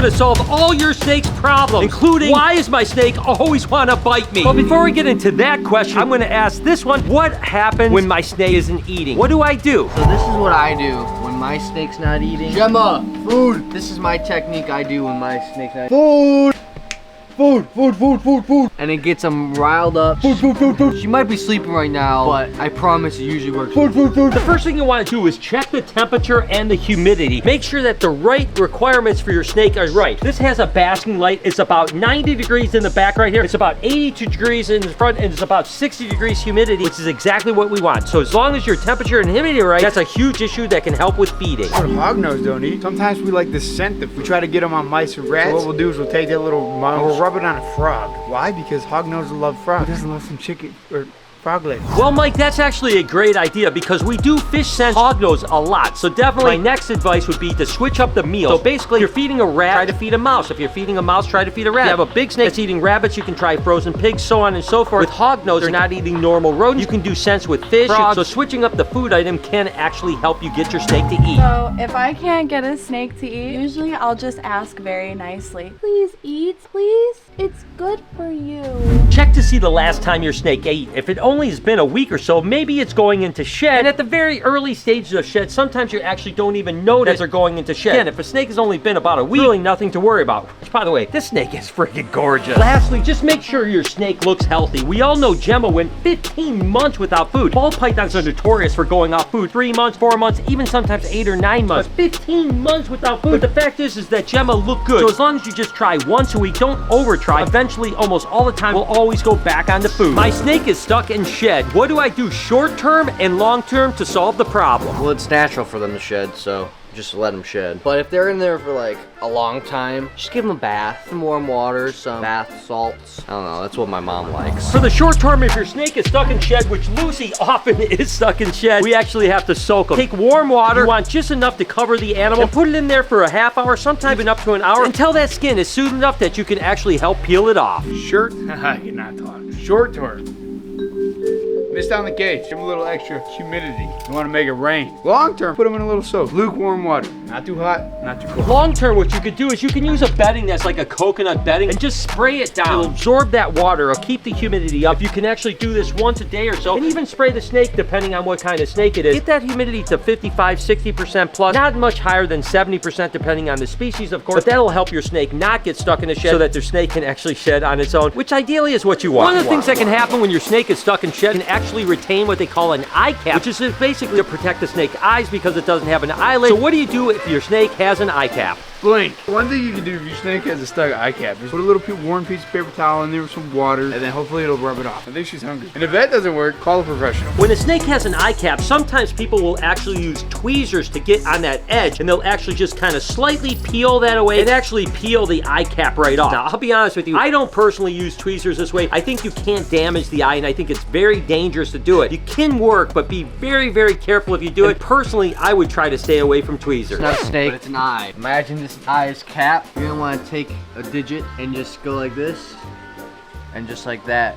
gonna solve all your snake's problems, including why does my snake always wanna bite me? But before we get into that question, I'm gonna ask this one. What happens when my snake isn't eating? What do I do? So this is what I do when my snake's not eating. Gemma, food. This is my technique I do when my snake's not eating. Food. And it gets them riled up. Food. She might be sleeping right now, but I promise it usually works. The first thing you want to do is check the temperature and the humidity. Make sure that the right requirements for your snake are right. This has a basking light. It's about 90 degrees in the back right here. It's about 82 degrees in the front, and it's about 60 degrees humidity, which is exactly what we want. So as long as your temperature and humidity are right, that's a huge issue that can help with feeding. What hognose don't eat. Sometimes we like the scent that we try to get them on mice and rats. So what we'll do is we'll take that little and we'll rub it on a frog. Why? Because hognose love frogs. Who doesn't love some chicken or frog legs? Well, Mike, that's actually a great idea because we do fish sense hognose a lot. So definitely my next advice would be to switch up the meal. So basically, if you're feeding a rat, try to feed a mouse. If you're feeding a mouse, try to feed a rat. If you have a big snake that's eating rabbits, you can try frozen pigs, so on and so forth. With hognose, they're not eating normal rodents. You can do sense with fish. Frogs. So switching up the food item can actually help you get your snake to eat. So if I can't get a snake to eat, usually I'll just ask very nicely, please eat, please. It's good for you. Check to see the last time your snake ate. If it only has been a week or so, maybe it's going into shed. And at the very early stages of shed, sometimes you actually don't even notice they're going into shed. Again, if a snake has only been about a week, really nothing to worry about. Which, by the way, this snake is freaking gorgeous. Lastly, just make sure your snake looks healthy. We all know Gemma went 15 months without food. Ball pythons are notorious for going off food 3 months, 4 months, even sometimes 8 or 9 months. But 15 months without food. But the fact is that Gemma looked good. So as long as you just try once a week, don't overtry. Eventually, almost all the time, we'll always go back on the food. My snake is stuck in shed. What do I do short term and long term to solve the problem? Well, it's natural for them to shed, so just let them shed. But if they're in there for like a long time, just give them a bath, some warm water, some bath salts. I don't know, that's what my mom likes. For the short term, if your snake is stuck in shed, which Lucy often is stuck in shed, we actually have to soak them. Take warm water, you want just enough to cover the animal, and put it in there for a half hour, sometimes even up to an hour, until that skin is soothed enough that you can actually help peel it off. Short, you're not talking. Short term. Mist down the cage, give them a little extra humidity. You want to make it rain. Long term, put them in a little soak. Lukewarm water. Not too hot, not too cold. Long term, what you could do is you can use a bedding that's like a coconut bedding and just spray it down. It'll absorb that water, it'll keep the humidity up. If you can actually do this once a day or so, and even spray the snake depending on what kind of snake it is. Get that humidity to 55, 60% plus, not much higher than 70% depending on the species, of course, but that'll help your snake not get stuck in a shed so that their snake can actually shed on its own, which ideally is what you want. One of the things that can happen when your snake is stuck in shed can actually retain what they call an eye cap, which is basically to protect the snake's eyes because it doesn't have an eyelid. So what do you do if your snake has an eye cap? Blink. One thing you can do if your snake has a stuck eye cap is put a little warm piece of paper towel in there with some water, and then hopefully it'll rub it off. I think she's hungry. And if that doesn't work, call a professional. When a snake has an eye cap, sometimes people will actually use tweezers to get on that edge, and they'll actually just kind of slightly peel that away and actually peel the eye cap right off. Now, I'll be honest with you, I don't personally use tweezers this way. I think you can't damage the eye, and I think it's very dangerous to do it. You can work, but be very, very careful if you do it. Personally, I would try to stay away from tweezers. It's not a snake, but it's an eye. Imagine this eye is capped. You're gonna want to take a digit and just go like this, and just like that,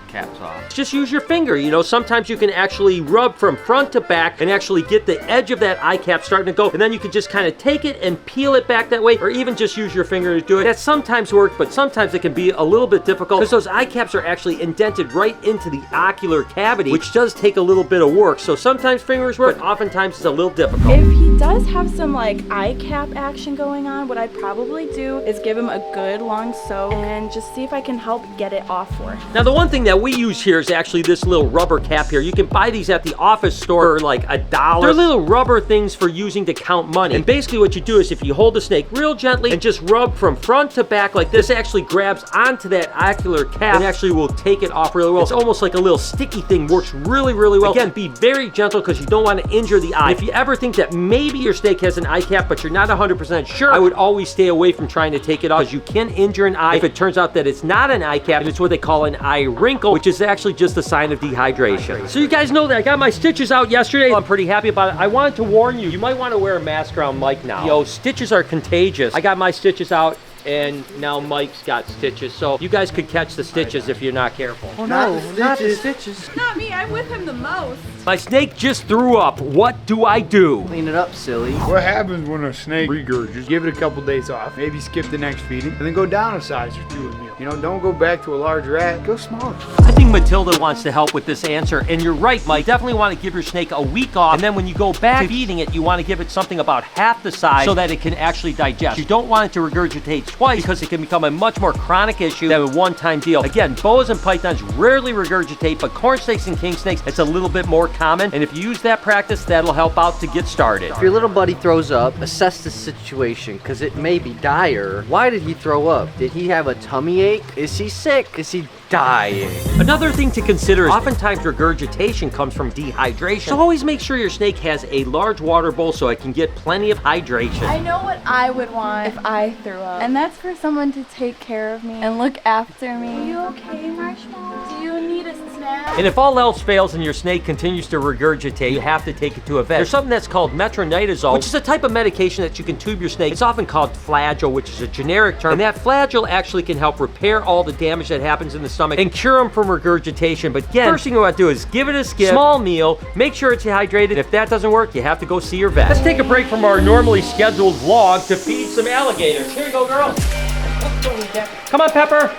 caps off. Just use your finger. You know, sometimes you can actually rub from front to back and actually get the edge of that eye cap starting to go, and then you can just kind of take it and peel it back that way, or even just use your finger to do it. That sometimes works, but sometimes it can be a little bit difficult because those eye caps are actually indented right into the ocular cavity, which does take a little bit of work. So sometimes fingers work, but oftentimes it's a little difficult. If he does have some like eye cap action going on, what I'd probably do is give him a good long soak and just see if I can help get it off for him. Now, the one thing that we use here is actually this little rubber cap here. You can buy these at the office store for like $1. They're little rubber things for using to count money. And basically what you do is if you hold the snake real gently and just rub from front to back like this, actually grabs onto that ocular cap and actually will take it off really well. It's almost like a little sticky thing, works really, really well. Again, be very gentle because you don't want to injure the eye. If you ever think that maybe your snake has an eye cap, but you're not 100% sure, I would always stay away from trying to take it off because you can injure an eye if it turns out that it's not an eye cap and it's what they call an eye wrinkle, which is actually just a sign of dehydration. So you guys know that I got my stitches out yesterday. I'm pretty happy about it. I wanted to warn you, you might want to wear a mask around Mike now. Yo, stitches are contagious. I got my stitches out and now Mike's got stitches. So you guys could catch the stitches if you're not careful. Oh no, not the stitches. Not me, I'm with him the most. My snake just threw up. What do I do? Clean it up, silly. What happens when a snake regurgitates? Give it a couple days off. Maybe skip the next feeding, and then go down a size or two a meal. You know, don't go back to a large rat. Go smaller. I think Matilda wants to help with this answer, and you're right, Mike. Definitely want to give your snake a week off, and then when you go back to feeding it, you want to give it something about half the size so that it can actually digest. You don't want it to regurgitate twice because it can become a much more chronic issue than a one-time deal. Again, boas and pythons rarely regurgitate, but corn snakes and king snakes, it's a little bit more common, and if you use that practice, that'll help out to get started. If your little buddy throws up, assess the situation because it may be dire. Why did he throw up? Did he have a tummy ache? Is he sick? Is he dying? Another thing to consider is oftentimes regurgitation comes from dehydration. So always make sure your snake has a large water bowl so it can get plenty of hydration. I know what I would want if I threw up. And that's for someone to take care of me and look after me. Are you okay, Marshmallow? Do you need a snack? And if all else fails and your snake continues to regurgitate, you have to take it to a vet. There's something that's called metronidazole, which is a type of medication that you can tube your snake. It's often called Flagyl, which is a generic term. And that Flagyl actually can help repair all the damage that happens in the stomach and cure them from regurgitation. But again, first thing you want to do is give it a skip, small meal, make sure it's hydrated. If that doesn't work, you have to go see your vet. Let's take a break from our normally scheduled vlog to feed some alligators. Here you go, girl. Let's go, Cat. Come on, Pepper.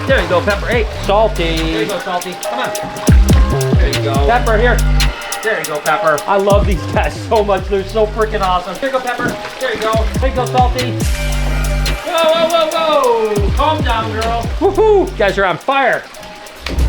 There you go, Pepper. Hey, Salty. There you go, Salty. Come on. There you go. Pepper, here. There you go, Pepper. I love these guys so much. They're so freaking awesome. Here you go, Pepper. There you go. There you go, Salty. Whoa, whoa, whoa, whoa. Calm down, girl. Woohoo. You guys are on fire.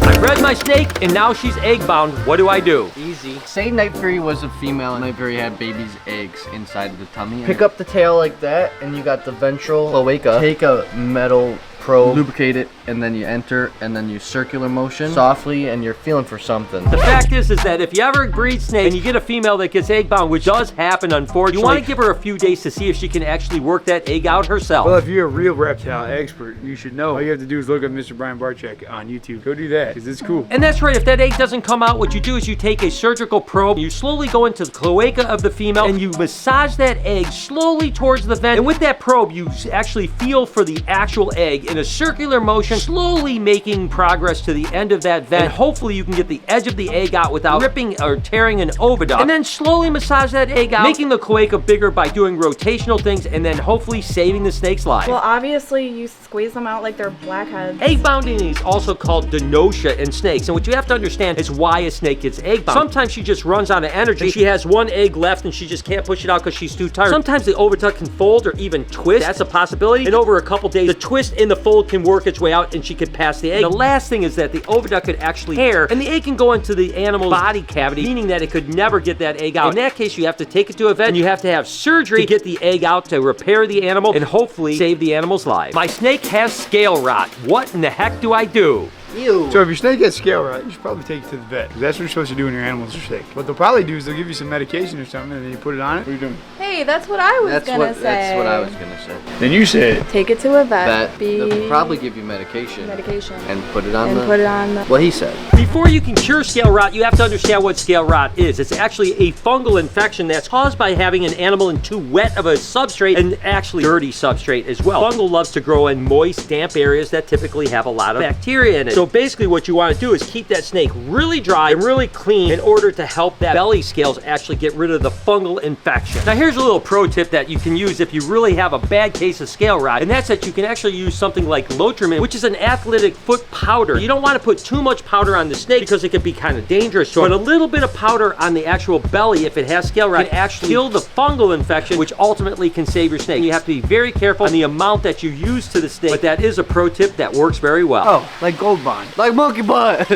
I bred my snake, and now she's egg-bound. What do I do? Easy. Say Night Fury was a female and Night Fury had baby's eggs inside of the tummy. Pick up the tail like that, and you got the ventral cloaca. Take a metal probe, lubricate it, and then you enter, and then you circular motion softly, and you're feeling for something. The fact is that if you ever breed snake and you get a female that gets egg bound, which does happen unfortunately, you want to give her a few days to see if she can actually work that egg out herself. Well, if you're a real reptile expert, you should know. All you have to do is look up Mr. Brian Barczyk on YouTube. Go do that, because it's cool. And that's right, if that egg doesn't come out, what you do is you take a surgical probe, you slowly go into the cloaca of the female, and you massage that egg slowly towards the vent. And with that probe, you actually feel for the actual egg in a circular motion, slowly making progress to the end of that vent. And hopefully you can get the edge of the egg out without ripping or tearing an oviduct. And then slowly massage that egg out, making the cloaca bigger by doing rotational things, and then hopefully saving the snake's life. Well, obviously you squeeze them out like they're blackheads. Egg bounding is also called denocia in snakes. And what you have to understand is why a snake gets egg bound. Sometimes she just runs out of energy. She has one egg left and she just can't push it out because she's too tired. Sometimes the oviduct can fold or even twist. That's a possibility. And over a couple days, the twist in the fold can work its way out and she could pass the egg. And the last thing is that the oviduct could actually tear and the egg can go into the animal's body cavity, meaning that it could never get that egg out. In that case, you have to take it to a vet and you have to have surgery to get the egg out to repair the animal and hopefully save the animal's life. My snake has scale rot. What in the heck do I do? Ew. So if your snake has scale rot, you should probably take it to the vet. 'Cause that's what you're supposed to do when your animals are sick. What they'll probably do is they'll give you some medication or something and then you put it on it. What are you doing? Hey, that's what I was gonna say. That's what I was gonna say. Then you said Take it to a vet. They'll probably give you medication. And put it on the... What he said. Before you can cure scale rot, you have to understand what scale rot is. It's actually a fungal infection that's caused by having an animal in too wet of a substrate and actually dirty substrate as well. Fungal loves to grow in moist, damp areas that typically have a lot of bacteria in it. So basically what you want to do is keep that snake really dry and really clean in order to help that belly scales actually get rid of the fungal infection. Now here's a little pro tip that you can use if you really have a bad case of scale rot, and that's that you can actually use something like Lotrimin, which is an athletic foot powder. You don't want to put too much powder on the snake because it can be kind of dangerous. But a little bit of powder on the actual belly, if it has scale rot, can actually kill the fungal infection, which ultimately can save your snake. You have to be very careful on the amount that you use to the snake, but that is a pro tip that works very well. oh, like Gold Bond. Like monkey butt.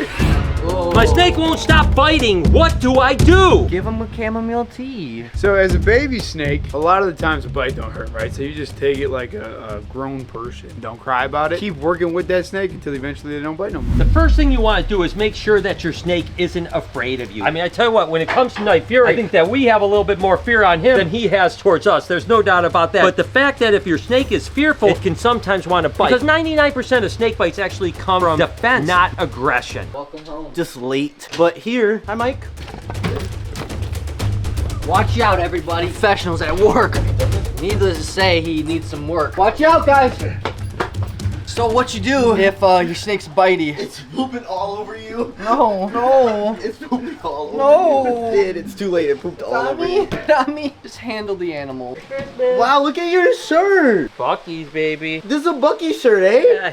My snake won't stop biting. What do I do? Give him a chamomile tea. So as a baby snake, a lot of the times the bite don't hurt, right? So you just take it like a grown person. Don't cry about it. Keep working with that snake until eventually they don't bite no more. The first thing you want to do is make sure that your snake isn't afraid of you. I mean, I tell you what, when it comes to Night Fury, I think that we have a little bit more fear on him than he has towards us. There's no doubt about that. But the fact that if your snake is fearful, it can sometimes want to bite. Because 99% of snake bites actually come from defense, not aggression. Welcome home. Just late. But here, hi Mike. Watch out everybody. Professionals at work. Needless to say, he needs some work. Watch out guys. So what you do if your snake's bitey? It's pooping all over you. No, no. It's pooping all over No. you. It did. It's too late. It pooped all over you. Not me. Just handle the animal. Wow, look at your shirt. Bucky's, baby. This is a Bucky shirt, eh?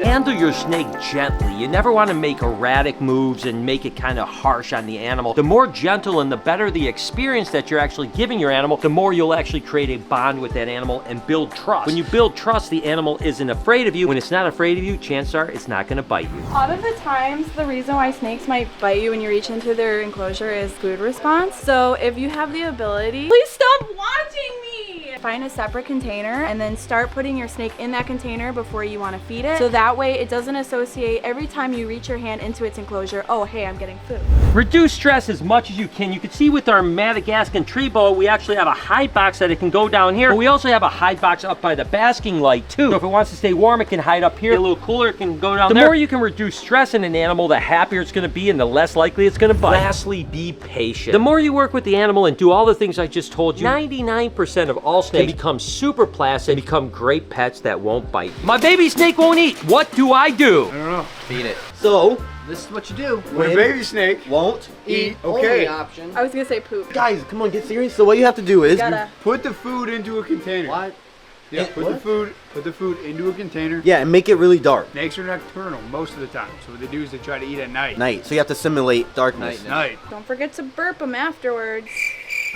Handle your snake gently. You never want to make erratic moves and make it kind of harsh on the animal. The more gentle and the better the experience that you're actually giving your animal, the more you'll actually create a bond with that animal and build trust. When you build trust, the animal isn't afraid of you. When it's not afraid of you, chances are it's not going to bite you. A lot of the times, the reason why snakes might bite you when you reach into their enclosure is food response. So if you have the ability, please stop watching me! Find a separate container and then start putting your snake in that container before you want to feed it. So that way it doesn't associate every time you reach your hand into its enclosure, oh hey, I'm getting food. Reduce stress as much as you can. You can see with our Madagascan tree boa, we actually have a hide box that it can go down here. But we also have a hide box up by the basking light too. So if it wants to stay warm, it can hide up here. A little cooler, it can go down there. The more you can reduce stress in an animal, the happier it's gonna be and the less likely it's gonna bite. Lastly, be patient. The more you work with the animal and do all the things I just told you, 99% of all snakes can become super placid and become great pets that won't bite. My baby snake won't eat. What do? I don't know. Feed it. So, This is what you do. When a baby snake won't eat, Only okay. option. I was gonna say poop. Guys, come on, get serious. So what you have to do is Gotta. Put the food into a container. What? Yeah, It- put what? the food into a container. yeah, and make it really dark. Snakes are nocturnal most of the time, so what they do is they try to eat at night. Night. So you have to simulate darkness. Night. Don't forget to burp them afterwards.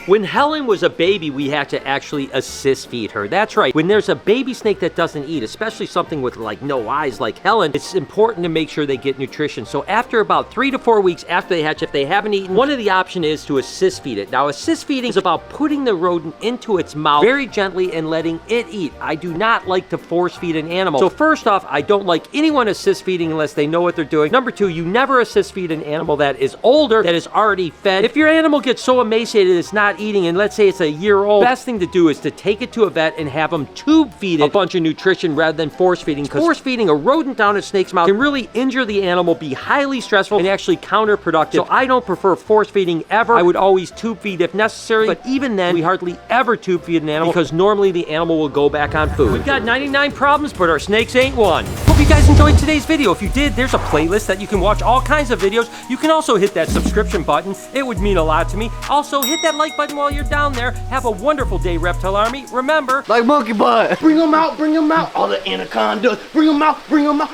When Helen was a baby, we had to actually assist feed her. That's right. When there's a baby snake that doesn't eat, especially something with like no eyes like Helen, it's important to make sure they get nutrition. So after about 3 to 4 weeks after they hatch, if they haven't eaten, one of the options is to assist feed it. Now, assist feeding is about putting the rodent into its mouth very gently and letting it eat. I do not like to force feed an animal. So first off, I don't like anyone assist feeding unless they know what they're doing. Number 2, you never assist feed an animal that is older, that is already fed. If your animal gets so emaciated it's not eating, and let's say it's a year old, best thing to do is to take it to a vet and have them tube feed it a bunch of nutrition rather than force feeding, because force feeding a rodent down a snake's mouth can really injure the animal, be highly stressful, and actually counterproductive. So I don't prefer force feeding ever. I would always tube feed if necessary, but even then, we hardly ever tube feed an animal because normally the animal will go back on food. We've got 99 problems, but our snakes ain't one. Hope you guys enjoyed today's video. If you did, there's a playlist that you can watch all kinds of videos. You can also hit that subscription button. It would mean a lot to me. Also, hit that like button while you're down there. Have a wonderful day, Reptile Army. Remember, Like monkey butt. Bring them out, all the anacondas. Bring them out, bring them out.